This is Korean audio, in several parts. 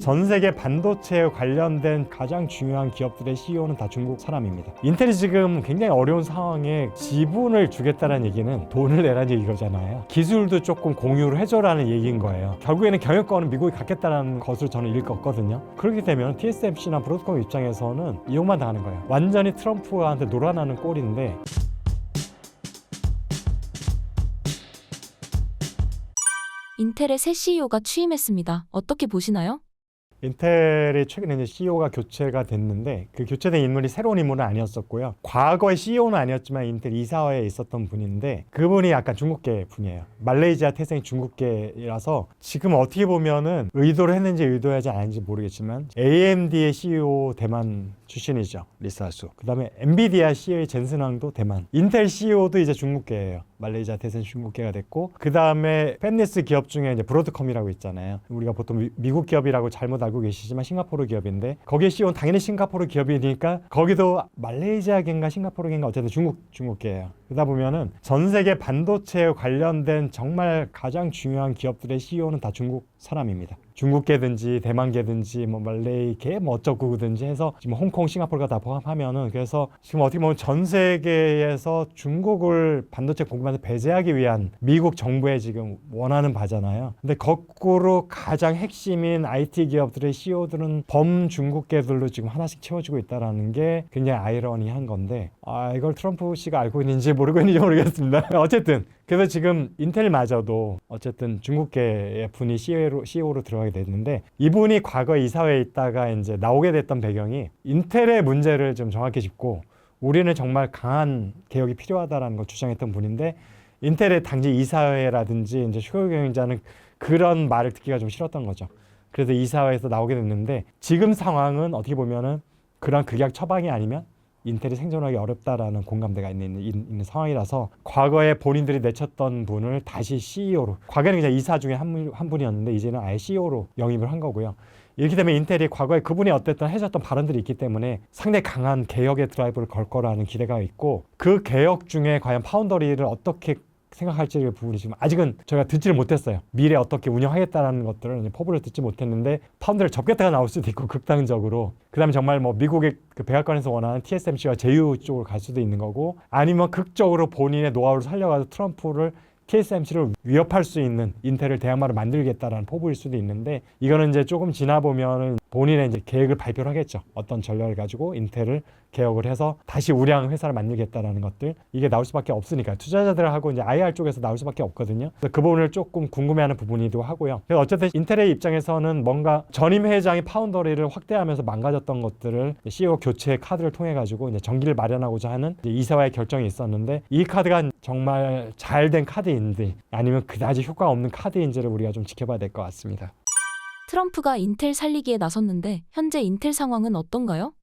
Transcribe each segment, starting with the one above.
전 세계 반도체에 관련된 가장 중요한 기업들의 CEO는 다 중국 사람입니다. 인텔이 지금 굉장히 어려운 상황에 지분을 주겠다는 얘기는 돈을 내라는 얘기잖아요. 기술도 조금 공유를 해줘라는 얘기인 거예요. 결국에는 경영권은 미국이 갖겠다는 것으로 저는 읽었거든요. 그렇게 되면 TSMC나 브로드컴 입장에서는 이용만 당하는 거예요. 완전히 트럼프한테 놀아나는 꼴인데, 인텔의 새 CEO가 취임했습니다. 어떻게 보시나요? 인텔이 최근에 이제 CEO가 교체가 됐는데 그 교체된 인물이 새로운 인물은 아니었었고요. 과거의 CEO는 아니었지만 인텔 이사회에 있었던 분인데 그분이 약간 중국계 분이에요. 말레이시아 태생이 중국계라서 지금 어떻게 보면은 의도를 했는지 의도하지 않았는지 모르겠지만 AMD의 CEO 대만 출신이죠. 리사수. 그다음에 엔비디아 CEO 젠슨왕도 대만. 인텔 CEO도 이제 중국계예요. 말레이시아 태생 중국계가 됐고 그다음에 팹리스 기업 중에 이제 브로드컴이라고 있잖아요. 우리가 보통 미국 기업이라고 잘못 알고 계시지만 싱가포르 기업인데 거기에 CEO는 당연히 싱가포르 기업이니까 거기도 말레이시아계인가 싱가포르계인가 어쨌든 중국계예요. 그러다 보면은 전 세계 반도체에 관련된 정말 가장 중요한 기업들의 CEO는 다 중국 사람입니다. 중국계든지 대만계든지 뭐 말레이계 뭐 어쩌고든지 해서 지금 홍콩, 싱가포르가 다 포함하면은 그래서 지금 어떻게 보면 전 세계에서 중국을 반도체 공급에서 배제하기 위한 미국 정부의 지금 원하는 바잖아요. 근데 거꾸로 가장 핵심인 IT 기업들의 CEO들은 범중국계들로 지금 하나씩 채워지고 있다라는 게 굉장히 아이러니한 건데 이걸 트럼프 씨가 알고 있는지 모르고 있는지 모르겠습니다. 어쨌든 그래서 지금 인텔마저도 어쨌든 중국계의 분이 CEO로 들어가게 됐는데 이분이 과거 이사회에 있다가 이제 나오게 됐던 배경이 인텔의 문제를 좀 정확히 짚고 우리는 정말 강한 개혁이 필요하다라는 걸 주장했던 분인데 인텔의 당시 이사회라든지 이제 최고 경영자는 그런 말을 듣기가 좀 싫었던 거죠. 그래서 이사회에서 나오게 됐는데 지금 상황은 어떻게 보면은 그런 극약 처방이 아니면 인텔이 생존하기 어렵다라는 공감대가 있는 상황이라서 과거에 본인들이 내쳤던 분을 다시 CEO로 과거에는 그냥 이사 중에 한 분이었는데 이제는 아예 CEO로 영입을 한 거고요. 이렇게 되면 인텔이 과거에 그분이 어쨌든 해줬던 발언들이 있기 때문에 상당히 강한 개혁의 드라이브를 걸 거라는 기대가 있고 그 개혁 중에 과연 파운더리를 어떻게 생각할지 부분이 지금 아직은 저희가 듣지를 못했어요. 미래 어떻게 운영하겠다는 것들을 포부를 듣지 못했는데 파운드를 접겠다가 나올 수도 있고 극단적으로 그다음에 정말 뭐 미국의 그 백악관에서 원하는 TSMC와 제휴 쪽으로 갈 수도 있는 거고 아니면 극적으로 본인의 노하우를 살려가지고 트럼프를 TSMC를 위협할 수 있는 인텔을 대항마를 만들겠다라는 포부일 수도 있는데 이거는 이제 조금 지나 보면은 본인의 이제 계획을 발표를 하겠죠. 어떤 전략을 가지고 인텔을 개혁을 해서 다시 우량 회사를 만들겠다라는 것들 이게 나올 수밖에 없으니까 투자자들하고 이제 IR 쪽에서 나올 수밖에 없거든요. 그래서 그 부분을 조금 궁금해하는 부분이기도 하고요. 그래서 어쨌든 인텔의 입장에서는 뭔가 전임 회장이 파운더리를 확대하면서 망가졌던 것들을 CEO 교체 카드를 통해 가지고 이제 전기를 마련하고자 하는 이사회의 결정이 있었는데 이 카드가 정말 잘된 카드인지 아니면 그다지 효과가 없는 카드인지를 우리가 좀 지켜봐야 될 것 같습니다. 트럼프가 인텔 살리기에 나섰는데 현재 인텔 상황은 어떤가요?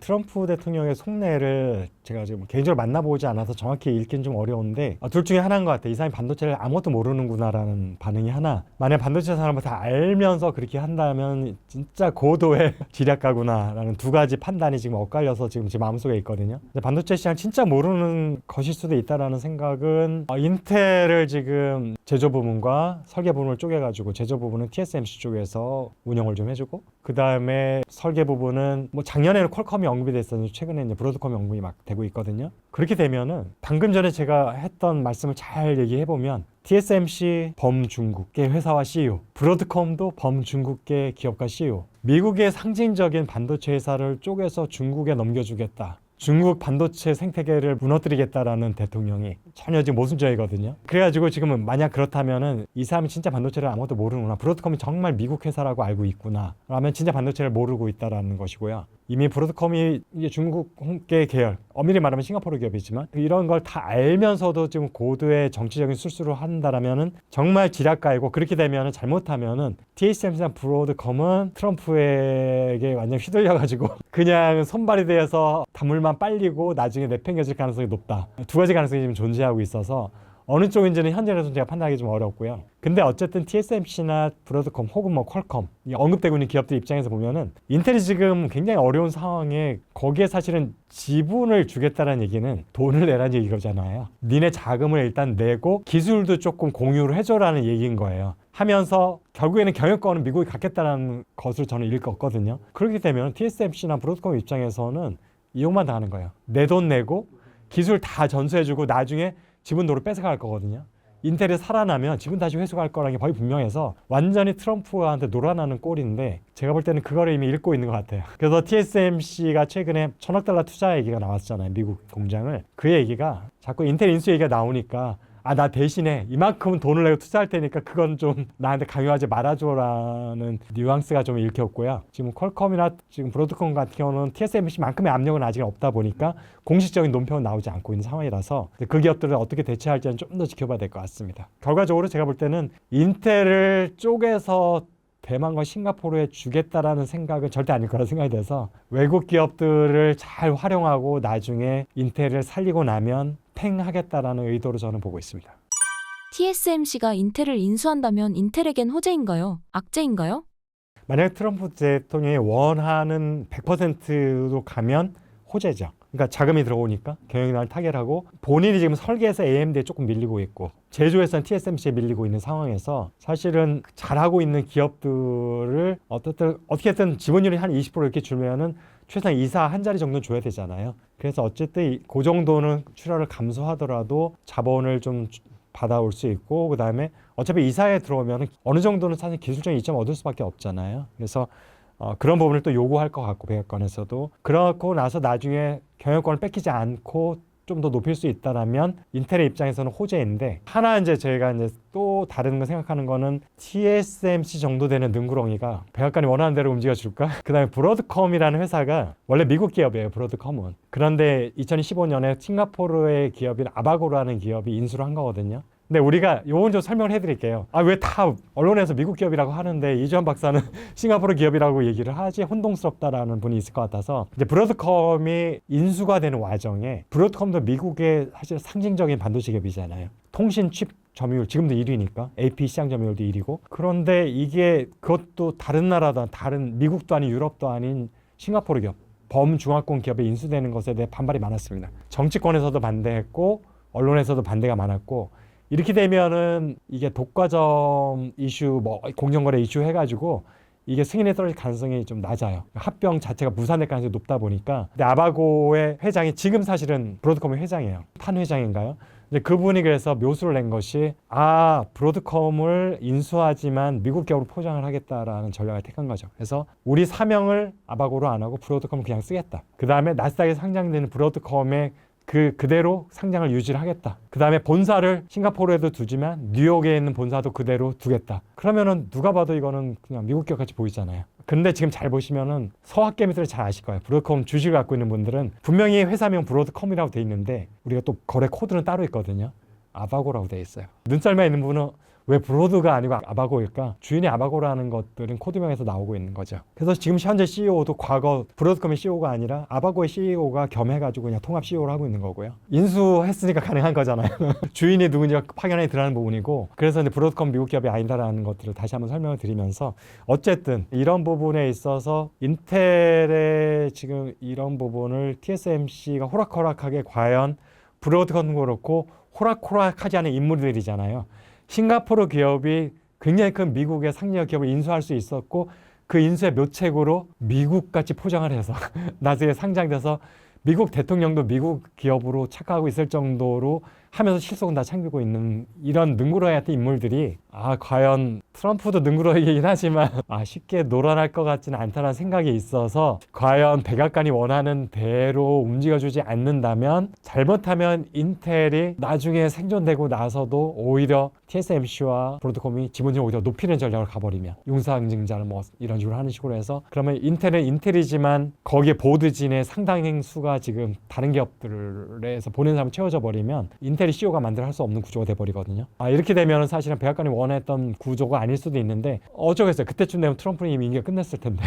트럼프 대통령의 속내를 제가 지금 개인적으로 만나보지 않아서 정확히 읽기는 좀 어려운데 둘 중에 하나인 것 같아요. 이 사람이 반도체를 아무것도 모르는구나라는 반응이 하나. 만약 반도체 사람을 다 알면서 그렇게 한다면 진짜 고도의 지략가구나라는 두 가지 판단이 지금 엇갈려서 지금 제 마음속에 있거든요. 근데 반도체 시장 진짜 모르는 것일 수도 있다라는 생각은 인텔을 지금 제조 부분과 설계 부분을 쪼개가지고 제조 부분은 TSMC 쪽에서 운영을 좀 해주고 그 다음에 설계 부분은 뭐 작년에는 퀄컴이 언급이 됐었는데 최근에 이제 브로드컴이 언급이 막 되고 있거든요. 그렇게 되면은 방금 전에 제가 했던 말씀을 잘 얘기해 보면 TSMC 범중국계 회사와 CEO, 브로드컴도 범중국계 기업과 CEO, 미국의 상징적인 반도체 회사를 쪼개서 중국에 넘겨주겠다. 중국 반도체 생태계를 무너뜨리겠다라는 대통령이 전혀 지금 모순적이거든요. 그래가지고 지금은 만약 그렇다면은 이 사람이 진짜 반도체를 아무것도 모르는구나. 브로드컴이 정말 미국 회사라고 알고 있구나. 라면 진짜 반도체를 모르고 있다라는 것이고요. 이미 브로드컴이 이제 중국계 계열, 엄밀히 말하면 싱가포르 기업이지만 이런 걸 다 알면서도 지금 고도의 정치적인 술수를 한다라면은 정말 지략가이고 그렇게 되면은 잘못하면은 TSMC나 브로드컴은 트럼프에게 완전 휘둘려가지고 그냥 손발이 되어서 다물만 빨리고 나중에 내팽겨질 가능성이 높다. 두 가지 가능성이 지금 존재하고 있어서 어느 쪽인지는 현재로서는 제가 판단하기 좀 어렵고요. 근데 어쨌든 TSMC나 브로드컴 혹은 뭐 퀄컴 언급되고 있는 기업들 입장에서 보면은 인텔이 지금 굉장히 어려운 상황에 거기에 사실은 지분을 주겠다는 얘기는 돈을 내라는 얘기잖아요. 니네 자금을 일단 내고 기술도 조금 공유를 해줘라는 얘기인 거예요. 하면서 결국에는 경영권은 미국이 갖겠다는 것을 저는 읽었거든요. 그렇게 되면 TSMC나 브로드컴 입장에서는 이용만 당하는 거예요. 내 돈 내고 기술 다 전수해주고 나중에 지분 도로 뺏어갈 거거든요. 인텔이 살아나면 지분 다시 회수할 거라는 게 거의 분명해서 완전히 트럼프한테 놀아나는 꼴인데 제가 볼 때는 그거를 이미 읽고 있는 것 같아요. 그래서 TSMC가 최근에 $1,000억 투자 얘기가 나왔잖아요. 미국 공장을. 그 얘기가 자꾸 인텔 인수 얘기가 나오니까 나 대신에 이만큼 돈을 내고 투자할 테니까 그건 좀 나한테 강요하지 말아줘라는 뉘앙스가 좀 읽혔고요. 지금 퀄컴이나 지금 브로드컴 같은 경우는 TSMC만큼의 압력은 아직 없다 보니까 공식적인 논평은 나오지 않고 있는 상황이라서 그 기업들을 어떻게 대처할지는 좀 더 지켜봐야 될 것 같습니다. 결과적으로 제가 볼 때는 인텔을 쪼개서 대만과 싱가포르에 주겠다라는 생각은 절대 아닐 거라 생각이 돼서 외국 기업들을 잘 활용하고 나중에 인텔을 살리고 나면 팽하겠다라는 의도로 저는 보고 있습니다. TSMC가 인텔을 인수한다면 인텔에겐 호재인가요? 악재인가요? 만약 트럼프 대통령이 원하는 100%로 가면 호재죠. 그러니까 자금이 들어오니까 경영난을 타결하고 본인이 지금 설계에서 AMD에 조금 밀리고 있고 제조에서는 TSMC에 밀리고 있는 상황에서 사실은 잘하고 있는 기업들을 어떻게든 지분율이 한 20% 이렇게 주면은 최소한 이사 한 자리 정도는 줘야 되잖아요. 그래서 어쨌든 그 정도는 출혈을 감소하더라도 자본을 좀 받아올 수 있고 그다음에 어차피 이사에 들어오면 어느 정도는 사실 기술적인 이점을 얻을 수밖에 없잖아요. 그래서 그런 부분을 또 요구할 것 같고 백악관에서도 그렇고 나서 나중에 경영권을 뺏기지 않고 좀 더 높일 수 있다라면 인텔의 입장에서는 호재인데 하나 이제 저희가 이제 또 다른 거 생각하는 거는 TSMC 정도 되는 능구렁이가 백악관이 원하는 대로 움직여 줄까? 그다음에 브로드컴이라는 회사가 원래 미국 기업이에요. 브로드컴은. 그런데 2015년에 싱가포르의 기업인 아바고라는 기업이 인수를 한 거거든요. 근데 우리가 요건 좀 설명을 해드릴게요. 왜 다 언론에서 미국 기업이라고 하는데 이주환 박사는 싱가포르 기업이라고 얘기를 하지 혼동스럽다라는 분이 있을 것 같아서 이제 브로드컴이 인수가 되는 와중에 브로드컴도 미국의 사실 상징적인 반도체 기업이잖아요. 통신 칩 점유율 지금도 1위니까 AP 시장 점유율도 1위고 그런데 이게 그것도 다른 나라도 다른 미국도 아닌 유럽도 아닌 싱가포르 기업 범중화권 기업에 인수되는 것에 대해 반발이 많았습니다. 정치권에서도 반대했고 언론에서도 반대가 많았고 이렇게 되면은 이게 독과점 이슈, 공정거래 이슈 해가지고 이게 승인에 떨어질 가능성이 좀 낮아요. 합병 자체가 무산될 가능성이 높다 보니까. 근데 아바고의 회장이 지금 사실은 브로드컴의 회장이에요. 판 회장인가요? 이제 그분이 그래서 묘수를 낸 것이 브로드컴을 인수하지만 미국 기업으로 포장을 하겠다라는 전략을 택한 거죠. 그래서 우리 사명을 아바고로 안 하고 브로드컴을 그냥 쓰겠다. 그 다음에 나스닥에 상장되는 브로드컴의 그대로 상장을 유지를 하겠다. 그 다음에 본사를 싱가포르에도 두지만 뉴욕에 있는 본사도 그대로 두겠다. 그러면은 누가 봐도 이거는 그냥 미국 기업 같이 보이잖아요. 근데 지금 잘 보시면은 서학개미들은 잘 아실 거예요. 브로드컴 주식을 갖고 있는 분들은 분명히 회사명 브로드컴이라고 돼 있는데 우리가 또 거래 코드는 따로 있거든요. 아바고라고 돼 있어요. 눈썰미에 있는 분은 왜 브로드가 아니고 아바고일까? 주인이 아바고라는 것들은 코드명에서 나오고 있는 거죠. 그래서 지금 현재 CEO도 과거 브로드컴의 CEO가 아니라 아바고의 CEO가 겸해가지고 그냥 통합 CEO를 하고 있는 거고요. 인수했으니까 가능한 거잖아요. 주인이 누군지가 확연하게 드러나는 부분이고 그래서 이제 브로드컴 미국 기업이 아니다라는 것들을 다시 한번 설명을 드리면서 어쨌든 이런 부분에 있어서 인텔의 지금 이런 부분을 TSMC가 호락호락하게 과연 브로드컴도 그렇고 호락호락하지 않은 인물들이잖아요. 싱가포르 기업이 굉장히 큰 미국의 상력 기업을 인수할 수 있었고 그 인수의 묘책으로 미국같이 포장을 해서 나중에 상장돼서 미국 대통령도 미국 기업으로 착각하고 있을 정도로 하면서 실속은 다 챙기고 있는 이런 능구렁이 같은 인물들이 과연 트럼프도 능구렁이긴 하지만 쉽게 놀아날 것 같지는 않다는 생각이 있어서 과연 백악관이 원하는 대로 움직여주지 않는다면 잘못하면 인텔이 나중에 생존되고 나서도 오히려 TSMC와 브로드컴이 지분율을 오히려 높이는 전략을 가버리면 용사항증자를 이런 식으로 하는 식으로 해서 그러면 인텔은 인텔이지만 거기에 보드진의 상당수가 지금 다른 기업들에서 보낸 사람 채워져 버리면 인텔이 CEO가 만들어 할 수 없는 구조가 돼버리거든요. 이렇게 되면 사실은 백악관이 원했던 구조가 아닐 수도 있는데 어쩌겠어요. 그때쯤 되면 트럼프는 이미 임기가 끝냈을 텐데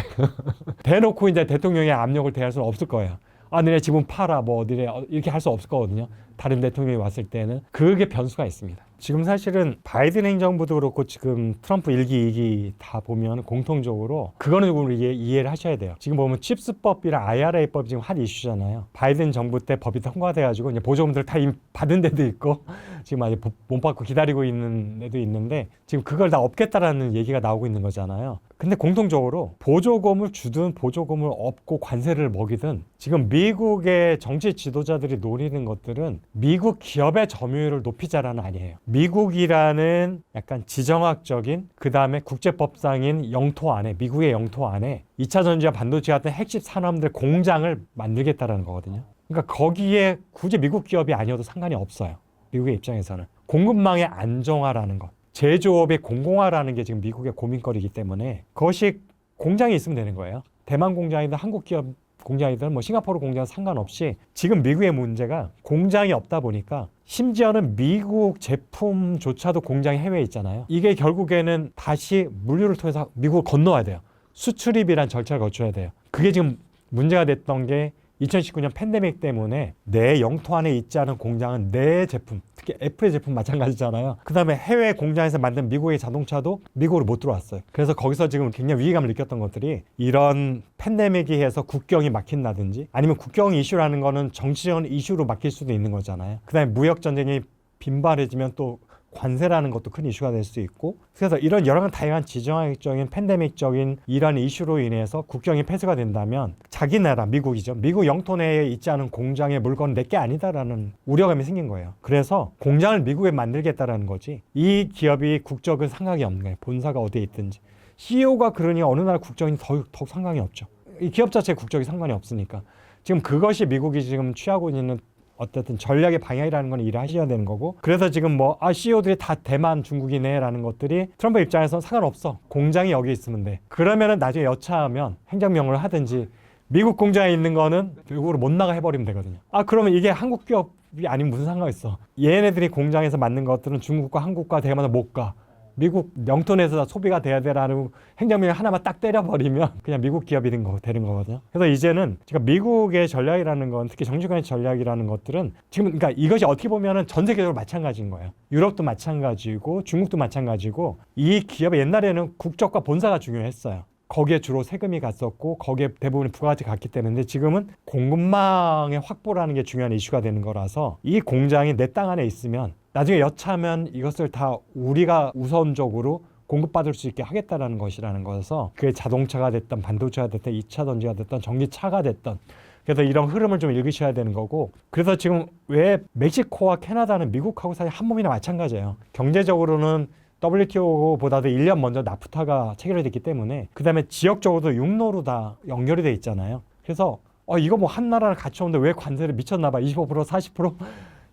대놓고 이제 대통령의 압력을 대할 수는 없을 거예요. 아 너네 지분 팔아 뭐 너네 이렇게 할 수 없을 거거든요. 다른 대통령이 왔을 때는 그게 변수가 있습니다. 지금 사실은 바이든 행정부도 그렇고 지금 트럼프 1기, 2기 다 보면 공통적으로 그거는 조금 이해를 하셔야 돼요. 지금 보면 칩스법이랑 IRA법이 지금 핫 이슈잖아요. 바이든 정부 때 법이 통과돼가지고 이제 보조금들 다 이미 받은 데도 있고 지금 아직 못 받고 기다리고 있는 데도 있는데 지금 그걸 다 없겠다라는 얘기가 나오고 있는 거잖아요. 근데 공통적으로 보조금을 주든 보조금을 없고 관세를 먹이든 지금 미국의 정치 지도자들이 노리는 것들은 미국 기업의 점유율을 높이자라는 아니에요. 미국이라는 약간 지정학적인 그 다음에 국제법상인 영토 안에 미국의 영토 안에 2차 전지와 반도체 같은 핵심 산업들 공장을 만들겠다라는 거거든요. 그러니까 거기에 굳이 미국 기업이 아니어도 상관이 없어요. 미국의 입장에서는 공급망의 안정화라는 것, 제조업의 공공화라는 게 지금 미국의 고민거리이기 때문에 그것이 공장이 있으면 되는 거예요. 대만 공장이든 한국 기업 공장이든 뭐 싱가포르 공장 상관없이 지금 미국의 문제가 공장이 없다 보니까 심지어는 미국 제품조차도 공장이 해외에 있잖아요. 이게 결국에는 다시 물류를 통해서 미국을 건너와야 돼요. 수출입이란 절차를 거쳐야 돼요. 그게 지금 문제가 됐던 게 2019년 팬데믹 때문에 내 영토 안에 있지 않은 공장은 내 제품, 특히 애플의 제품 마찬가지잖아요. 그 다음에 해외 공장에서 만든 미국의 자동차도 미국으로 못 들어왔어요. 그래서 거기서 지금 굉장히 위기감을 느꼈던 것들이 이런 팬데믹이 해서 국경이 막힌다든지 아니면 국경 이슈라는 거는 정치적인 이슈로 막힐 수도 있는 거잖아요. 그 다음에 무역 전쟁이 빈발해지면 또 관세라는 것도 큰 이슈가 될 수 있고 그래서 이런 여러 가지 다양한 지정학적인 팬데믹적인 이런 이슈로 인해서 국경이 폐쇄가 된다면 자기 나라 미국이죠. 미국 영토 내에 있지 않은 공장의 물건은 내게 아니다라는 우려감이 생긴 거예요. 그래서 공장을 미국에 만들겠다라는 거지 이 기업이 국적은 상관이 없는 거예요. 본사가 어디에 있든지. CEO가 그러니 어느 나라 국적이 더욱 상관이 없죠. 이 기업 자체의 국적이 상관이 없으니까. 지금 그것이 미국이 지금 취하고 있는 어쨌든 전략의 방향이라는 건 일을 하셔야 되는 거고 그래서 지금 뭐 CEO들이 다 대만 중국이네라는 것들이 트럼프 입장에서는 상관없어. 공장이 여기 있으면 돼. 그러면은 나중에 여차하면 행정명령을 하든지 미국 공장에 있는 거는 미국으로 못 나가 해버리면 되거든요. 그러면 이게 한국 기업이 아니면 무슨 상관이 있어. 얘네들이 공장에서 만든 것들은 중국과 한국과 대만은 못 가. 미국 영토 내에서 소비가 돼야 되라는 행정명령 하나만 딱 때려버리면 그냥 미국 기업이 되는 거거든요. 그래서 이제는 제가 미국의 전략이라는 건 특히 정치권의 전략이라는 것들은 지금 그러니까 이것이 어떻게 보면은 전 세계적으로 마찬가지인 거예요. 유럽도 마찬가지고 중국도 마찬가지고 이 기업의 옛날에는 국적과 본사가 중요했어요. 거기에 주로 세금이 갔었고 거기에 대부분의 부가가치 갔기 때문에 지금은 공급망의 확보라는 게 중요한 이슈가 되는 거라서 이 공장이 내 땅 안에 있으면 나중에 여차하면 이것을 다 우리가 우선적으로 공급받을 수 있게 하겠다라는 것이라는 거여서 그게 자동차가 됐든 반도체가 됐든 2차 전지가 됐든 전기차가 됐든 그래서 이런 흐름을 좀 읽으셔야 되는 거고 그래서 지금 왜 멕시코와 캐나다는 미국하고 사실 한 몸이나 마찬가지예요. 경제적으로는 WTO보다도 1년 먼저 나프타가 체결됐기 때문에 그 다음에 지역적으로도 육로로 다 연결이 돼 있잖아요. 그래서 이거 뭐 한 나라를 같이 오는데 왜 관세를 미쳤나 봐 25% 40%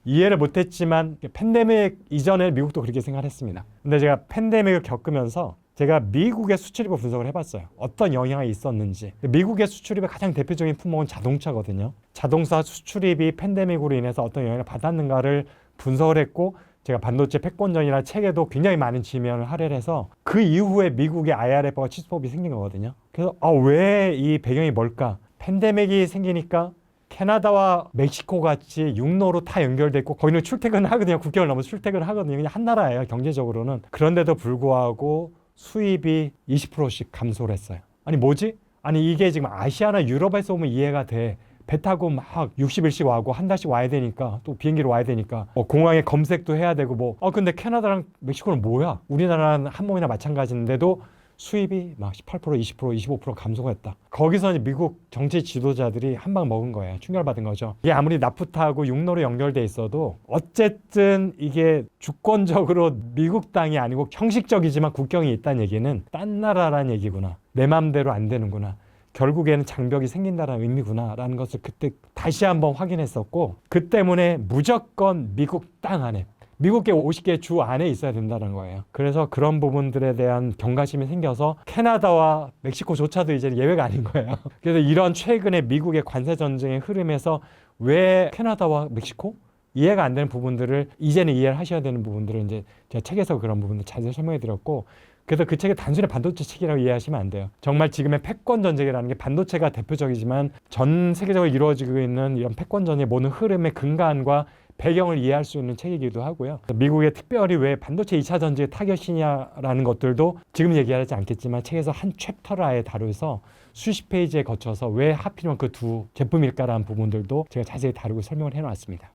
이해를 못했지만 팬데믹 이전에 미국도 그렇게 생각했습니다. 근데 제가 팬데믹을 겪으면서 제가 미국의 수출입을 분석을 해봤어요. 어떤 영향이 있었는지. 미국의 수출입의 가장 대표적인 품목은 자동차거든요. 자동차 수출입이 팬데믹으로 인해서 어떤 영향을 받았는가를 분석을 했고 제가 반도체 패권전이라는 책에도 굉장히 많은 지면을 할애해서 그 이후에 미국의 IRA법과 칩스법이 생긴 거거든요. 그래서 왜 이 배경이 뭘까? 팬데믹이 생기니까 캐나다와 멕시코 같이 육로로 다 연결돼 있고 거기는 출퇴근을 하거든요. 국경을 넘어서 출퇴근을 하거든요. 그냥 한 나라예요. 경제적으로는. 그런데도 불구하고 수입이 20%씩 감소를 했어요. 아니 뭐지? 아니 이게 지금 아시아나 유럽에서 오면 이해가 돼. 배 타고 막 60일씩 와고 한 달씩 와야 되니까 또 비행기로 와야 되니까 공항에 검색도 해야 되고 근데 캐나다랑 멕시코는 뭐야? 우리나라는 한 몸이나 마찬가지인데도 수입이 막 18%, 20%, 25% 감소했다. 거기서 이제 미국 정치 지도자들이 한 방 먹은 거예요. 충격받은 거죠. 이게 아무리 나프타하고 육로로 연결돼 있어도 어쨌든 이게 주권적으로 미국 땅이 아니고 형식적이지만 국경이 있다는 얘기는 딴 나라라는 얘기구나. 내 맘대로 안 되는구나. 결국에는 장벽이 생긴다는 의미구나라는 것을 그때 다시 한번 확인했었고 그 때문에 무조건 미국 땅 안에 미국의 50개 주 안에 있어야 된다는 거예요. 그래서 그런 부분들에 대한 경각심이 생겨서 캐나다와 멕시코조차도 이제 예외가 아닌 거예요. 그래서 이런 최근에 미국의 관세 전쟁의 흐름에서 왜 캐나다와 멕시코? 이해가 안 되는 부분들을 이제는 이해를 하셔야 되는 부분들을 이제 제가 책에서 그런 부분들 자세히 설명해 드렸고 그래서 그 책이 단순히 반도체 책이라고 이해하시면 안 돼요. 정말 지금의 패권 전쟁이라는 게 반도체가 대표적이지만 전 세계적으로 이루어지고 있는 이런 패권 전쟁의 모든 흐름의 근간과 배경을 이해할 수 있는 책이기도 하고요. 미국의 특별히 왜 반도체 2차 전지의 타겟이냐라는 것들도 지금 얘기하지 않겠지만 책에서 한 챕터를 아예 다루어서 수십 페이지에 거쳐서 왜 하필이면 그 두 제품일까라는 부분들도 제가 자세히 다루고 설명을 해놨습니다.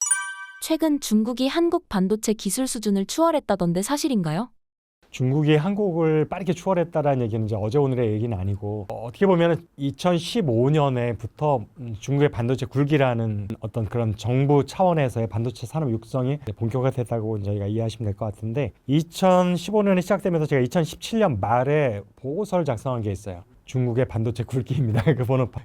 최근 중국이 한국 반도체 기술 수준을 추월했다던데 사실인가요? 중국이 한국을 빠르게 추월했다라는 얘기는 이제 어제 오늘의 얘기는 아니고 어떻게 보면 2015년에부터 중국의 반도체 굴기라는 어떤 그런 정부 차원에서의 반도체 산업 육성이 본격화됐다고 저희가 이해하시면 될 것 같은데 2015년에 시작되면서 제가 2017년 말에 보고서를 작성한 게 있어요. 중국의 반도체 굴기입니다.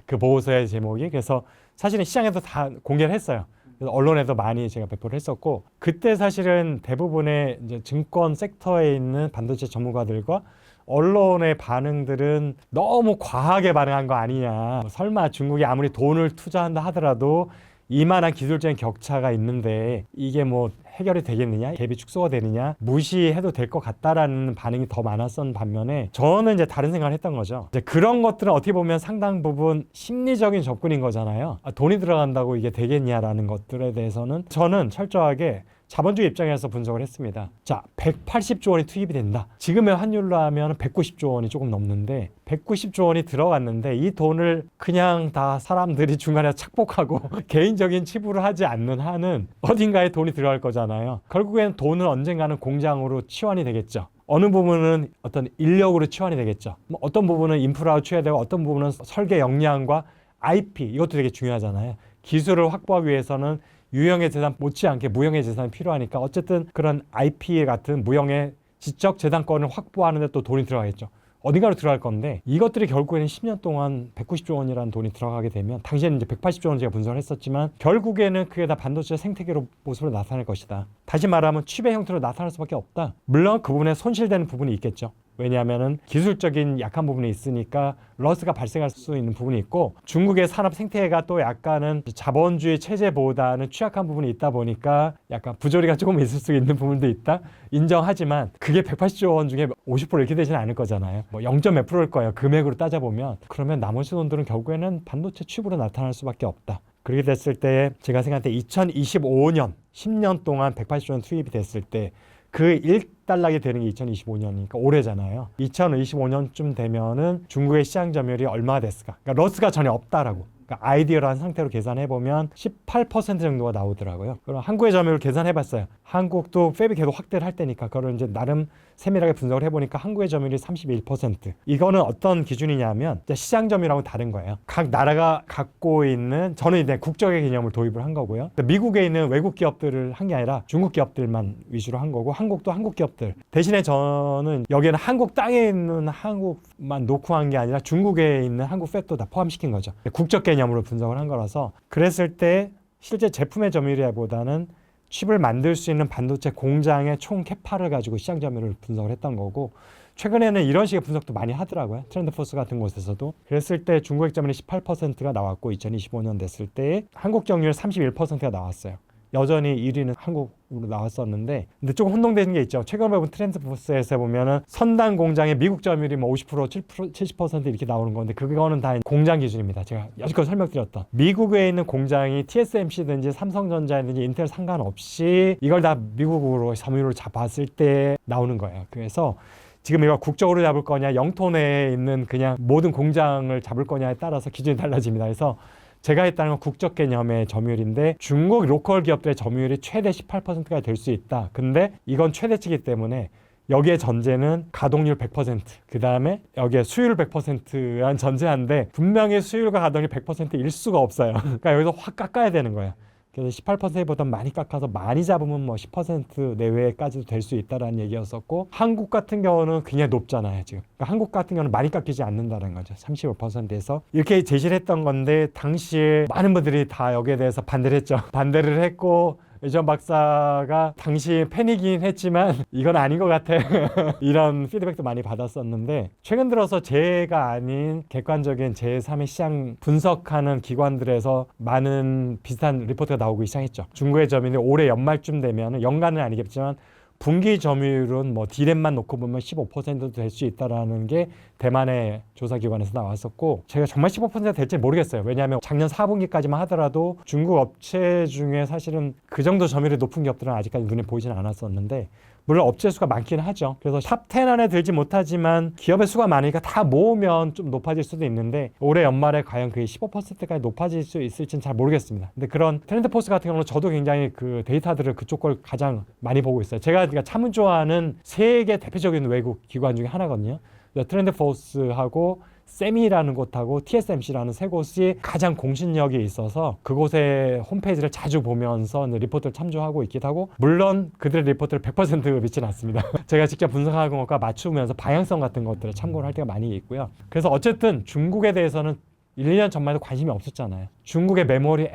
그 보고서의 제목이. 그래서 사실은 시장에서 다 공개를 했어요. 그래서 언론에도 많이 제가 배포를 했었고 그때 사실은 대부분의 이제 증권 섹터에 있는 반도체 전문가들과 언론의 반응들은 너무 과하게 반응한 거 아니냐. 설마 중국이 아무리 돈을 투자한다 하더라도 이만한 기술적인 격차가 있는데 이게 뭐 해결이 되겠느냐, 갭이 축소가 되느냐, 무시해도 될 것 같다라는 반응이 더 많았던 반면에 저는 이제 다른 생각을 했던 거죠. 이제 그런 것들은 어떻게 보면 상당 부분 심리적인 접근인 거잖아요. 돈이 들어간다고 이게 되겠냐라는 것들에 대해서는 저는 철저하게 자본주의 입장에서 분석을 했습니다. 자, 180조 원이 투입이 된다. 지금의 환율로 하면 190조 원이 조금 넘는데 190조 원이 들어갔는데 이 돈을 그냥 다 사람들이 중간에 착복하고 개인적인 치부를 하지 않는 한은 어딘가에 돈이 들어갈 거잖아요. 결국에는 돈은 언젠가는 공장으로 치환이 되겠죠. 어느 부분은 어떤 인력으로 치환이 되겠죠. 뭐 어떤 부분은 인프라로 치환되고 어떤 부분은 설계 역량과 IP 이것도 되게 중요하잖아요. 기술을 확보하기 위해서는 유형의 재산 못지않게 무형의 재산이 필요하니까 어쨌든 그런 IP 같은 무형의 지적 재산권을 확보하는 데 또 돈이 들어가겠죠. 어딘가로 들어갈 건데 이것들이 결국에는 10년 동안 190조 원이라는 돈이 들어가게 되면 당시에는 이제 180조 원 제가 분석을 했었지만 결국에는 그게 다 반도체 생태계로 모습으로 나타날 것이다. 다시 말하면 칩의 형태로 나타날 수밖에 없다. 물론 그 부분에 손실되는 부분이 있겠죠. 왜냐하면은 기술적인 약한 부분이 있으니까 러스가 발생할 수 있는 부분이 있고 중국의 산업 생태계가 또 약간은 자본주의 체제보다는 취약한 부분이 있다 보니까 약간 부조리가 조금 있을 수 있는 부분도 있다. 인정하지만 그게 180조 원 중에 50% 이렇게 되지는 않을 거잖아요. 뭐 0. 몇 프로일 거예요. 금액으로 따져보면. 그러면 나머지 돈들은 결국에는 반도체 칩으로 나타날 수밖에 없다. 그렇게 됐을 때 제가 생각할 때 2025년 10년 동안 180조 원 투입이 됐을 때 그 일단락이 되는 게 2025년이니까 올해잖아요. 2025년쯤 되면은 중국의 시장 점유율이 얼마가 됐을까? 그러니까 러스가 전혀 없다라고. 그러니까 아이디어라는 상태로 계산해보면 18% 정도가 나오더라고요. 그럼 한국의 점유율 계산해봤어요. 한국도 팹이 계속 확대를 할 때니까 그걸 이제 나름 세밀하게 분석을 해보니까 한국의 점유율이 31%. 이거는 어떤 기준이냐면 시장 점유율하고 다른 거예요. 각 나라가 갖고 있는 저는 이제 국적의 개념을 도입을 한 거고요. 미국에 있는 외국 기업들을 한 게 아니라 중국 기업들만 위주로 한 거고 한국도 한국 기업들. 대신에 저는 여기에는 한국 땅에 있는 한국만 놓고 한 게 아니라 중국에 있는 한국 팹도 다 포함시킨 거죠. 국적 개념으로 분석을 한 거라서 그랬을 때 실제 제품의 점유율보다는 칩을 만들 수 있는 반도체 공장의 총 캐파를 가지고 시장 점유율을 분석을 했던 거고 최근에는 이런 식의 분석도 많이 하더라고요. 트렌드포스 같은 곳에서도. 그랬을 때 중국의 점유율이 18%가 나왔고 2025년 됐을 때 한국 점유율 31%가 나왔어요. 여전히 1위는 한국으로 나왔었는데 근데 조금 혼동되는 게 있죠. 최근에 본 트렌드포스에서 보면은 선단 공장의 미국 점유율이 뭐 50%, 70% 이렇게 나오는 건데 그거는 다 공장 기준입니다. 제가 여지껏 설명드렸던 미국에 있는 공장이 TSMC든지 삼성전자든지 인텔 상관없이 이걸 다 미국으로 점유율을 잡았을 때 나오는 거예요. 그래서 지금 이거 국적으로 잡을 거냐 영토 내에 있는 그냥 모든 공장을 잡을 거냐에 따라서 기준이 달라집니다. 그래서 제가 했다는 건 국적 개념의 점유율인데 중국 로컬 기업들의 점유율이 최대 18%가 될 수 있다. 근데 이건 최대치이기 때문에 여기에 전제는 가동률 100%, 그 다음에 여기에 수율 100%란 전제한데 분명히 수율과 가동률 100%일 수가 없어요. 그러니까 여기서 확 깎아야 되는 거예요. 그래서 18%보다 많이 깎아서 많이 잡으면 뭐 10% 내외까지도 될 수 있다라는 얘기였었고 한국 같은 경우는 굉장히 높잖아요 지금. 그러니까 한국 같은 경우는 많이 깎이지 않는다는 거죠. 35%에서 이렇게 제시를 했던 건데 당시에 많은 분들이 다 여기에 대해서 반대를 했죠. 반대를 했고 이전 박사가 당시 팬이긴 했지만 이건 아닌 것 같아 이런 피드백도 많이 받았었는데 최근 들어서 제가 아닌 객관적인 제3의 시장 분석하는 기관들에서 많은 비슷한 리포트가 나오기 시작했죠. 중국의 점유율이 올해 연말쯤 되면 연간은 아니겠지만 분기 점유율은 뭐 D램만 놓고 보면 15%도 될 수 있다라는 게 대만의 조사기관에서 나왔었고 제가 정말 15%가 될지 모르겠어요. 왜냐하면 작년 4분기까지만 하더라도 중국 업체 중에 사실은 그 정도 점유율이 높은 기업들은 아직까지 눈에 보이지는 않았었는데 물론 업체 수가 많긴 하죠. 그래서 탑 10 안에 들지 못하지만 기업의 수가 많으니까 다 모으면 좀 높아질 수도 있는데 올해 연말에 과연 그게 15%까지 높아질 수 있을지는 잘 모르겠습니다. 근데 그런 트렌드포스 같은 경우는 저도 굉장히 그 데이터들을 그쪽 걸 가장 많이 보고 있어요. 제가 그러니까 참을 좋아하는 세계 대표적인 외국 기관 중에 하나거든요. 트렌드포스하고 세미라는 곳하고 TSMC라는 세 곳이 가장 공신력이 있어서 그곳의 홈페이지를 자주 보면서 리포트를 참조하고 있기도 하고 물론 그들의 리포트를 100% 믿지는 않습니다. 제가 직접 분석하는 것과 맞추면서 방향성 같은 것들을 참고를 할 때가 많이 있고요. 그래서 어쨌든 중국에 대해서는 1, 2년 전만 해도 관심이 없었잖아요. 중국의 메모리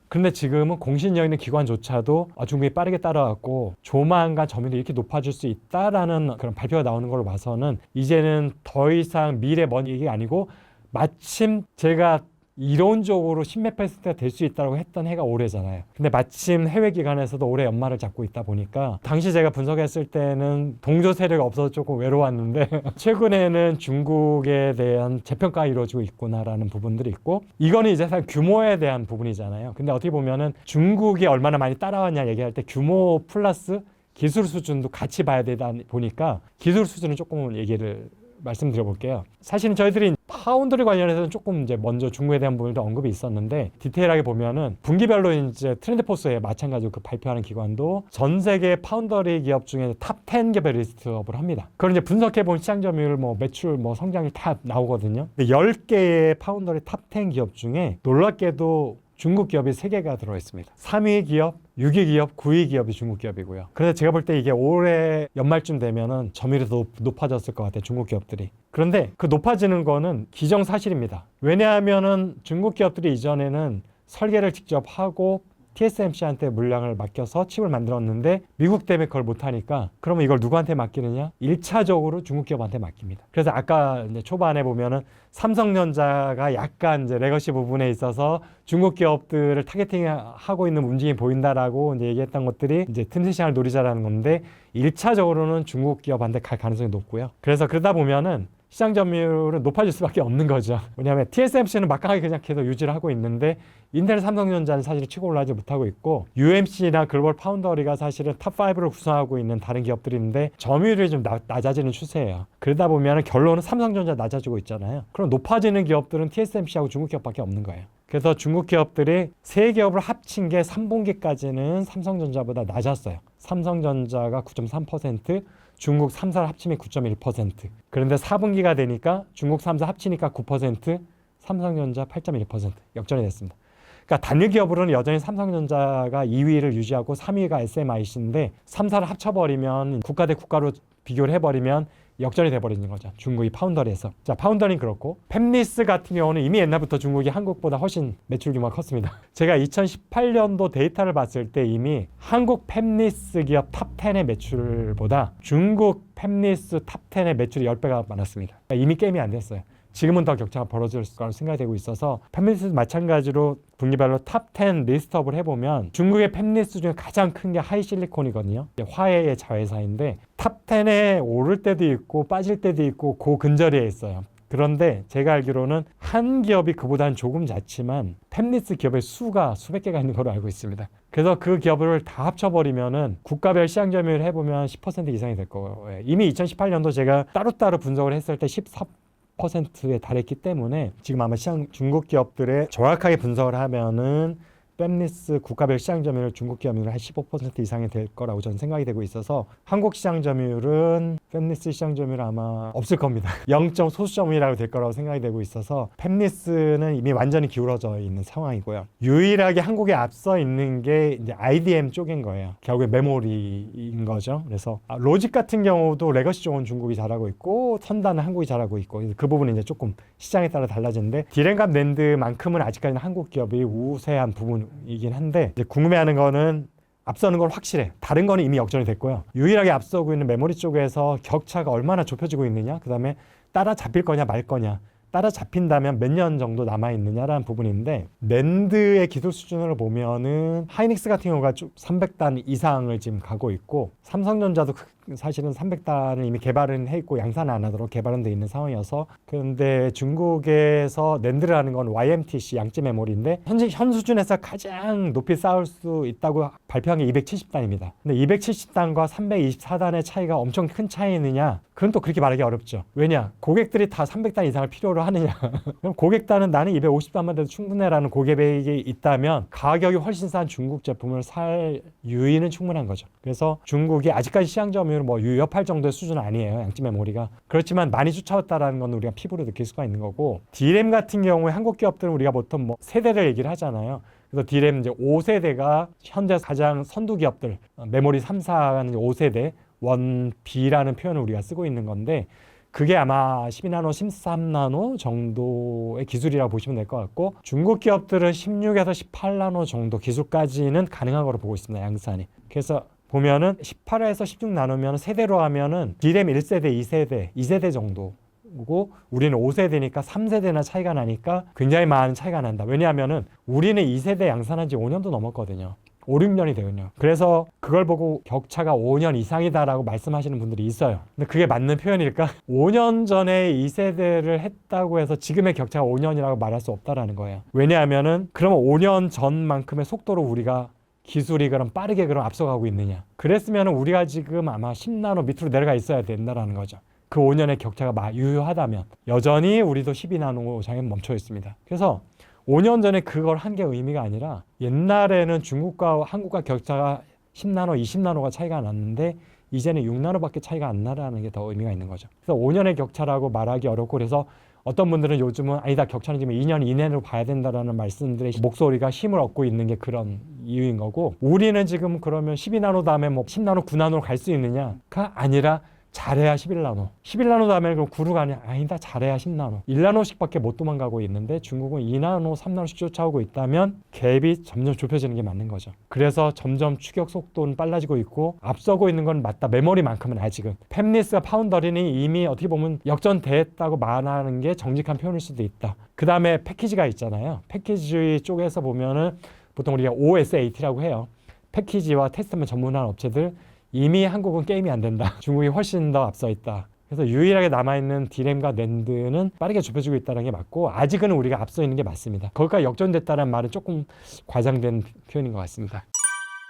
근데 지금은 공신력 있는 기관조차도 중국이 빠르게 따라왔고 조만간 점유율이 이렇게 높아질 수 있다라는 그런 발표가 나오는 걸로 봐서는 이제는 더 이상 미래 먼 얘기가 아니고 마침 제가 이론적으로 10몇 %가 될 수 있다고 했던 해가 올해잖아요. 근데 마침 해외 기관에서도 올해 연말을 잡고 있다 보니까 당시 제가 분석했을 때는 동조 세력이 없어서 조금 외로웠는데 최근에는 중국에 대한 재평가가 이루어지고 있구나라는 부분들이 있고 이거는 이제 사실 규모에 대한 부분이잖아요. 근데 어떻게 보면은 중국이 얼마나 많이 따라왔냐 얘기할 때 규모 플러스 기술 수준도 같이 봐야 되다 보니까 기술 수준은 조금 얘기를 말씀드려 볼게요. 사실은 저희들이 파운드리 관련해서는 조금 이제 먼저 중국에 대한 부분도 언급이 있었는데 디테일하게 보면은 분기별로 이제 트렌드포스에 마찬가지로 그 발표하는 기관도 전 세계 파운더리 기업 중에 탑 10 기업의 리스트업을 합니다. 그걸 이제 분석해 본 시장 점유율, 뭐 매출, 뭐 성장률 다 나오거든요. 근데 10개의 파운더리 탑 10 기업 중에 놀랍게도 중국 기업이 3개가 들어 있습니다. 3위 기업, 6위 기업, 9위 기업이 중국 기업이고요. 그래서 제가 볼 때 이게 올해 연말쯤 되면은 점유율이 더 높아졌을 것 같아요. 중국 기업들이. 그런데 그 높아지는 거는 기정사실입니다. 왜냐하면은 중국 기업들이 이전에는 설계를 직접 하고 TSMC한테 물량을 맡겨서 칩을 만들었는데 미국 때문에 그걸 못하니까 그러면 이걸 누구한테 맡기느냐? 1차적으로 중국 기업한테 맡깁니다. 그래서 아까 이제 초반에 보면은 삼성전자가 약간 이제 레거시 부분에 있어서 중국 기업들을 타겟팅하고 있는 움직임이 보인다라고 이제 얘기했던 것들이 이제 틈새 시장을 노리자라는 건데 1차적으로는 중국 기업한테 갈 가능성이 높고요. 그래서 그러다 보면은 시장 점유율은 높아질 수밖에 없는 거죠. 왜냐하면 TSMC는 막강하게 그냥 계속 유지를 하고 있는데 인텔, 삼성전자는 사실 치고 올라가지 못하고 있고 UMC나 글로벌 파운더리가 사실은 탑5를 구성하고 있는 다른 기업들인데 점유율이 좀 낮아지는 추세예요. 그러다 보면 결론은 삼성전자 낮아지고 있잖아요. 그럼 높아지는 기업들은 TSMC하고 중국 기업밖에 없는 거예요. 그래서 중국 기업들이 세 기업을 합친 게 3분기까지는 삼성전자보다 낮았어요. 삼성전자가 9.3%, 중국 3사를 합치면 9.1%. 그런데 4분기가 되니까 중국 3사 합치니까 9%, 삼성전자 8.1% 역전이 됐습니다. 그러니까 단일 기업으로는 여전히 삼성전자가 2위를 유지하고 3위가 SMIC인데 3사를 합쳐버리면 국가 대 국가로 비교를 해버리면 역전이 돼버리는 거죠. 중국이 파운더리에서. 자, 파운더리는 그렇고 팹리스 같은 경우는 이미 옛날부터 중국이 한국보다 훨씬 매출 규모가 컸습니다. 제가 2018년도 데이터를 봤을 때 이미 한국 팹리스 기업 탑 10의 매출보다 중국 팹리스 탑 10의 매출이 10배가 많았습니다. 그러니까 이미 게임이 안 됐어요. 지금은 더 격차가 벌어질 거라고 생각이 되고 있어서 팹리스도 마찬가지로 분기별로 탑 10 리스트업을 해보면 중국의 팹리스 중에 가장 큰 게 하이실리콘이거든요. 화해의 자회사인데 탑 10에 오를 때도 있고 빠질 때도 있고 그 근저리에 있어요. 그런데 제가 알기로는 한 기업이 그보다는 조금 작지만 팹리스 기업의 수가 수백 개가 있는 걸로 알고 있습니다. 그래서 그 기업을 다 합쳐버리면은 국가별 시장 점유율 해보면 10% 이상이 될 거예요. 이미 2018년도 제가 따로따로 분석을 했을 때 14%에 달했기 때문에 지금 아마 시장 중국 기업들의 정확하게 분석을 하면은 팹리스 국가별 시장 점유율 중국 기업률은 한 15% 이상이 될 거라고 저는 생각이 되고 있어서 한국 시장 점유율은 팹리스 시장 점유율 아마 없을 겁니다. 0점 소수점이라고 될 거라고 생각이 되고 있어서 팹리스는 이미 완전히 기울어져 있는 상황이고요. 유일하게 한국에 앞서 있는 게 이제 IDM 쪽인 거예요. 결국에 메모리인 거죠. 그래서 로직 같은 경우도 레거시 쪽은 중국이 잘하고 있고 선단은 한국이 잘하고 있고 그 부분은 이제 조금 시장에 따라 달라지는데 디램과 낸드만큼은 아직까지는 한국 기업이 우세한 부분 이긴 한데 이제 궁금해하는 거는 앞서는 건 확실해. 다른 거는 이미 역전이 됐고요. 유일하게 앞서고 있는 메모리 쪽에서 격차가 얼마나 좁혀지고 있느냐. 그 다음에 따라잡힐 거냐 말 거냐. 따라잡힌다면 몇 년 정도 남아있느냐라는 부분인데 낸드의 기술 수준을 보면은 하이닉스 같은 경우가 300단 이상을 지금 가고 있고 삼성전자도 사실은 300단을 이미 개발은 해 있고 양산 안 하도록 개발은 돼 있는 상황이어서 그런데 중국에서 낸드라는 건 YMTC 양지 메모리인데 현 수준에서 가장 높이 쌓을 수 있다고 발표한 게 270단입니다. 근데 270단과 324단의 차이가 엄청 큰 차이느냐? 그건 또 그렇게 말하기 어렵죠. 왜냐? 고객들이 다 300단 이상을 필요로 하느냐? 그럼 고객단은 나는 250단만 돼도 충분해라는 고객이 있다면 가격이 훨씬 싼 중국 제품을 살 유의는 충분한 거죠. 그래서 중국이 아직까지 시장 점유율 뭐 유협할 정도의 수준은 아니에요. 양지 메모리가. 그렇지만 많이 쫓아왔다라는 건 우리가 피부로 느낄 수가 있는 거고 D램 같은 경우에 한국 기업들은 우리가 보통 뭐 세대를 얘기를 하잖아요. 그래서 D램 이제 5세대가 현재 가장 선두 기업들 메모리 3, 4가 5세대 1B라는 표현을 우리가 쓰고 있는 건데 그게 아마 12나노, 13나노 정도의 기술이라고 보시면 될 것 같고 중국 기업들은 16에서 18나노 정도 기술까지는 가능한 거로 보고 있습니다. 양산이. 그래서 보면은 18에서 16나노면 세대로 하면은 D램 1세대, 2세대 정도고 우리는 5세대니까 3세대나 차이가 나니까 굉장히 많은 차이가 난다. 왜냐하면은 우리는 2세대 양산한 지 5년도 넘었거든요. 5, 6년이 되거든요. 그래서 그걸 보고 격차가 5년 이상이다라고 말씀하시는 분들이 있어요. 근데 그게 맞는 표현일까? 5년 전에 2세대를 했다고 해서 지금의 격차가 5년이라고 말할 수 없다라는 거예요. 왜냐하면은 그러면 5년 전만큼의 속도로 우리가 기술이 그럼 빠르게 그럼 앞서가고 있느냐? 그랬으면 우리가 지금 아마 10나노 밑으로 내려가 있어야 된다라는 거죠. 그 5년의 격차가 유효하다면 여전히 우리도 12나노 장에 멈춰 있습니다. 그래서 5년 전에 그걸 한 게 의미가 아니라 옛날에는 중국과 한국과 격차가 10나노, 20나노가 차이가 났는데 이제는 6나노밖에 차이가 안 나라는 게 더 의미가 있는 거죠. 그래서 5년의 격차라고 말하기 어렵고 그래서 어떤 분들은 요즘은 아니다 격차는 지금 2년 이내로 봐야 된다라는 말씀들의 목소리가 힘을 얻고 있는 게 그런 이유인 거고 우리는 지금 그러면 12나노 다음에 뭐 10나노, 9나노로 갈 수 있느냐가 아니라 잘해야 11나노. 11나노 다음에 그럼 9가 아니다. 잘해야 10나노. 1나노씩밖에 못 도망가고 있는데 중국은 2나노, 3나노씩 쫓아오고 있다면 갭이 점점 좁혀지는 게 맞는 거죠. 그래서 점점 추격 속도는 빨라지고 있고 앞서고 있는 건 맞다. 메모리만큼은 아직은. 팹리스가 파운더리는 이미 어떻게 보면 역전됐다고 말하는 게 정직한 표현일 수도 있다. 그 다음에 패키지가 있잖아요. 패키지 쪽에서 보면은 보통 우리가 OSAT라고 해요. 패키지와 테스트만 전문한 업체들 이미 한국은 게임이 안 된다. 중국이 훨씬 더 앞서 있다. 그래서 유일하게 남아있는 D램과 낸드는 빠르게 좁혀지고 있다는 게 맞고 아직은 우리가 앞서 있는 게 맞습니다. 거기까지 역전됐다는 말은 조금 과장된 표현인 것 같습니다.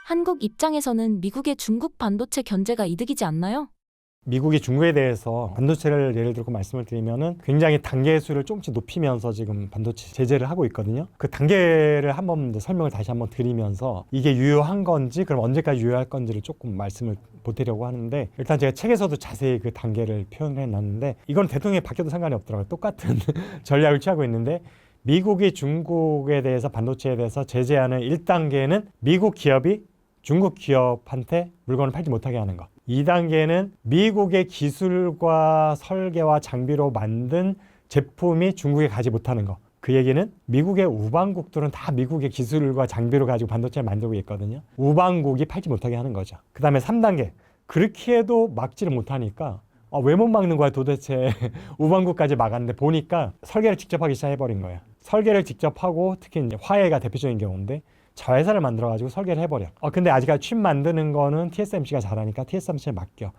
한국 입장에서는 미국의 중국 반도체 견제가 이득이지 않나요? 미국이 중국에 대해서 반도체를 예를 들고 말씀을 드리면은 굉장히 단계 수를 조금씩 높이면서 지금 반도체 제재를 하고 있거든요. 그 단계를 한번 설명을 다시 한번 드리면서 이게 유효한 건지 그럼 언제까지 유효할 건지를 조금 말씀을 보태려고 하는데 일단 제가 책에서도 자세히 그 단계를 표현해 놨는데 이건 대통령이 바뀌어도 상관이 없더라고요. 똑같은 전략을 취하고 있는데 미국이 중국에 대해서 반도체에 대해서 제재하는 1단계는 미국 기업이 중국 기업한테 물건을 팔지 못하게 하는 것. 2단계는 미국의 기술과 설계와 장비로 만든 제품이 중국에 가지 못하는 것. 그 얘기는 미국의 우방국들은 다 미국의 기술과 장비를 가지고 반도체를 만들고 있거든요. 우방국이 팔지 못하게 하는 거죠. 그 다음에 3단계. 그렇게 해도 막지를 못하니까 왜 못 막는 거야 도대체. 우방국까지 막았는데 보니까 설계를 직접 하기 시작해버린 거예요. 설계를 직접 하고 특히 이제 화웨이가 대표적인 경우인데 자회사를 만들어가지고 설계를 해버려. 근데 아직까지 칩 만드는 거는 TSMC가 잘하니까 TSMC에 맡겨.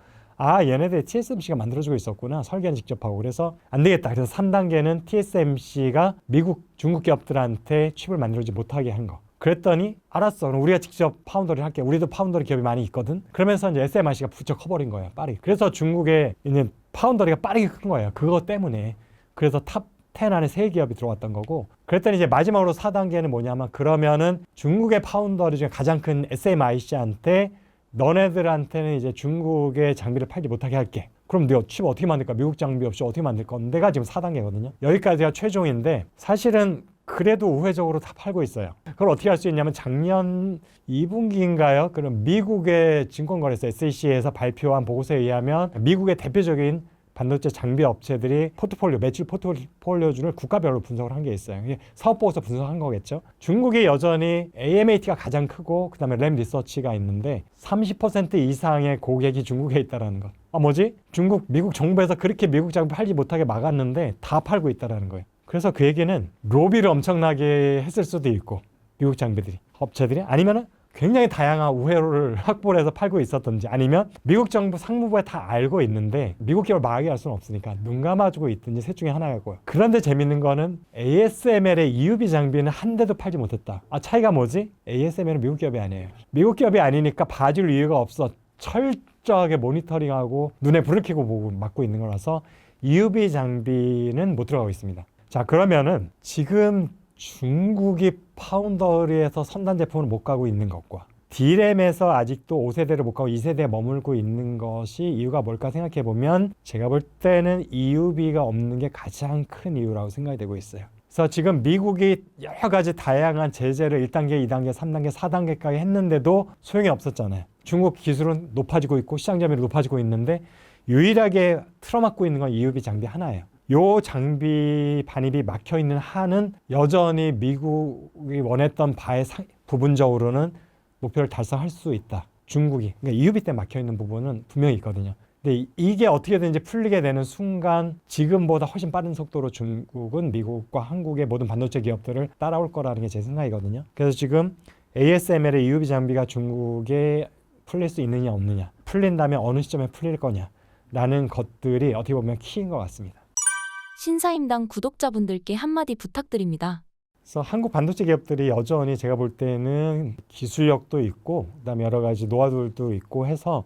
얘네들 TSMC가 만들어주고 있었구나. 설계는 직접 하고. 그래서 안 되겠다. 그래서 3단계는 TSMC가 미국, 중국 기업들한테 칩을 만들어주지 못하게 한 거. 그랬더니 알았어. 그럼 우리가 직접 파운더리 할게. 우리도 파운더리 기업이 많이 있거든. 그러면서 이제 SMIC가 부쩍 커버린 거예요. 빠르게. 그래서 중국에 있는 파운더리가 빠르게 큰 거예요. 그거 때문에. 그래서 탑 10 안에 3기업이 들어왔던 거고 그랬더니 이제 마지막으로 4단계는 뭐냐면 그러면은 중국의 파운더리 중에 가장 큰 SMIC한테 너네들한테는 이제 중국의 장비를 팔지 못하게 할게. 그럼 네가 칩 어떻게 만들까? 미국 장비 없이 어떻게 만들 건데가 지금 4단계거든요. 여기까지가 최종인데 사실은 그래도 우회적으로 다 팔고 있어요. 그걸 어떻게 할 수 있냐면 작년 2분기인가요? 그럼 미국의 증권거래소 SEC에서 발표한 보고서에 의하면 미국의 대표적인 반도체 장비 업체들이 포트폴리오, 매출 포트폴리오준을 국가별로 분석을 한 게 있어요. 이게 사업보고서 분석한 거겠죠. 중국이 여전히 AMAT가 가장 크고 그다음에 램 리서치가 있는데 30% 이상의 고객이 중국에 있다라는 것. 뭐지? 미국 정부에서 그렇게 미국 장비 팔지 못하게 막았는데 다 팔고 있다라는 거예요. 그래서 그 얘기는 로비를 엄청나게 했을 수도 있고 미국 장비들이, 업체들이, 아니면은 굉장히 다양한 우회로를 확보를 해서 팔고 있었던지, 아니면 미국 정부 상무부에 다 알고 있는데 미국 기업을 망하게 할 수는 없으니까 눈 감아주고 있든지 셋 중에 하나였고요. 그런데 재밌는 거는 ASML의 EUV 장비는 한 대도 팔지 못했다. 차이가 뭐지? ASML은 미국 기업이 아니에요. 미국 기업이 아니니까 봐줄 이유가 없어. 철저하게 모니터링하고 눈에 불을 켜고 보고 막고 있는 거라서 EUV 장비는 못 들어가고 있습니다. 자, 그러면은 지금 중국이 파운더리에서 선단 제품을 못 가고 있는 것과 D램에서 아직도 5세대를 못 가고 2세대에 머물고 있는 것이 이유가 뭘까 생각해 보면 제가 볼 때는 EUV가 없는 게 가장 큰 이유라고 생각이 되고 있어요. 그래서 지금 미국이 여러 가지 다양한 제재를 1단계, 2단계, 3단계, 4단계까지 했는데도 소용이 없었잖아요. 중국 기술은 높아지고 있고 시장 점유율이 높아지고 있는데 유일하게 틀어막고 있는 건 EUV 장비 하나예요. 요 장비 반입이 막혀 있는 한은 여전히 미국이 원했던 바에 부분적으로는 목표를 달성할 수 있다. 중국이. 그러니까 EUV 때 막혀 있는 부분은 분명히 있거든요. 근데 이게 어떻게든지 풀리게 되는 순간 지금보다 훨씬 빠른 속도로 중국은 미국과 한국의 모든 반도체 기업들을 따라올 거라는 게 제 생각이거든요. 그래서 지금 ASML의 EUV 장비가 중국에 풀릴 수 있느냐 없느냐, 풀린다면 어느 시점에 풀릴 거냐라는 것들이 어떻게 보면 키인 것 같습니다. 신사임당 구독자분들께 한마디 부탁드립니다. 그래서 한국 반도체 기업들이 여전히 제가 볼 때는 기술력도 있고 그다음에 여러 가지 노하우들도 있고 해서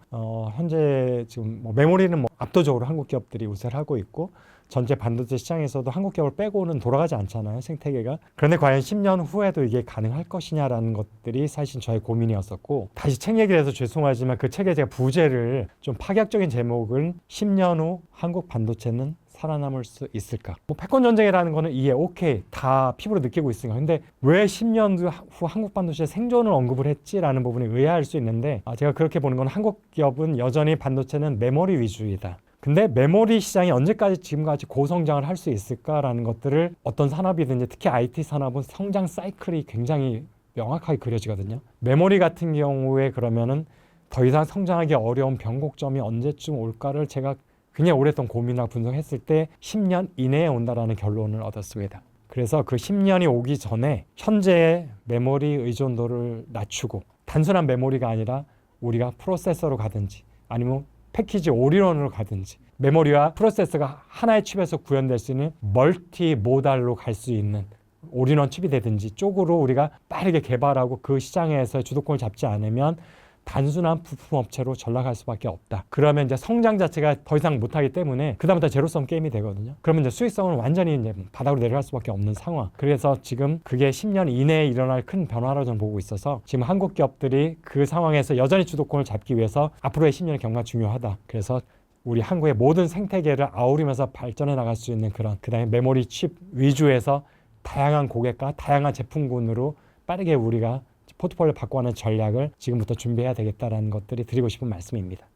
현재 지금 메모리는 압도적으로 한국 기업들이 우세를 하고 있고 전체 반도체 시장에서도 한국 기업을 빼고는 돌아가지 않잖아요, 생태계가. 그런데 과연 10년 후에도 이게 가능할 것이냐라는 것들이 사실 저의 고민이었었고, 다시 책 얘기를 해서 죄송하지만 그 책에 제가 부제를 좀 파격적인 제목을 10년 후 한국 반도체는 살아남을 수 있을까? 패권 전쟁이라는 거는 이해, 오케이, 다 피부로 느끼고 있으니까. 근데 왜 10년 후 한국 반도체 생존을 언급을 했지라는 부분에 의아할 수 있는데, 제가 그렇게 보는 건 한국 기업은 여전히 반도체는 메모리 위주이다. 근데 메모리 시장이 언제까지 지금같이 고성장을 할 수 있을까라는 것들을 어떤 산업이든지 특히 IT 산업은 성장 사이클이 굉장히 명확하게 그려지거든요. 메모리 같은 경우에 그러면은 더 이상 성장하기 어려운 변곡점이 언제쯤 올까를 제가 굉장히 오랫동안 고민하고 분석했을 때 10년 이내에 온다라는 결론을 얻었습니다. 그래서 그 10년이 오기 전에 현재의 메모리 의존도를 낮추고 단순한 메모리가 아니라 우리가 프로세서로 가든지 아니면 패키지 올인원으로 가든지 메모리와 프로세서가 하나의 칩에서 구현될 수 있는 멀티 모달로 갈 수 있는 올인원 칩이 되든지 쪽으로 우리가 빠르게 개발하고 그 시장에서 주도권을 잡지 않으면 단순한 부품 업체로 전락할 수밖에 없다. 그러면 이제 성장 자체가 더 이상 못하기 때문에 그다음부터 제로섬 게임이 되거든요. 그러면 이제 수익성은 완전히 이제 바닥으로 내려갈 수밖에 없는 상황. 그래서 지금 그게 10년 이내에 일어날 큰 변화로 저는 보고 있어서 지금 한국 기업들이 그 상황에서 여전히 주도권을 잡기 위해서 앞으로의 10년의 경과가 중요하다. 그래서 우리 한국의 모든 생태계를 아우르면서 발전해 나갈 수 있는 그다음에 메모리 칩 위주에서 다양한 고객과 다양한 제품군으로 빠르게 우리가 포트폴리오 바꿔가는 전략을 지금부터 준비해야 되겠다라는 것들이 드리고 싶은 말씀입니다.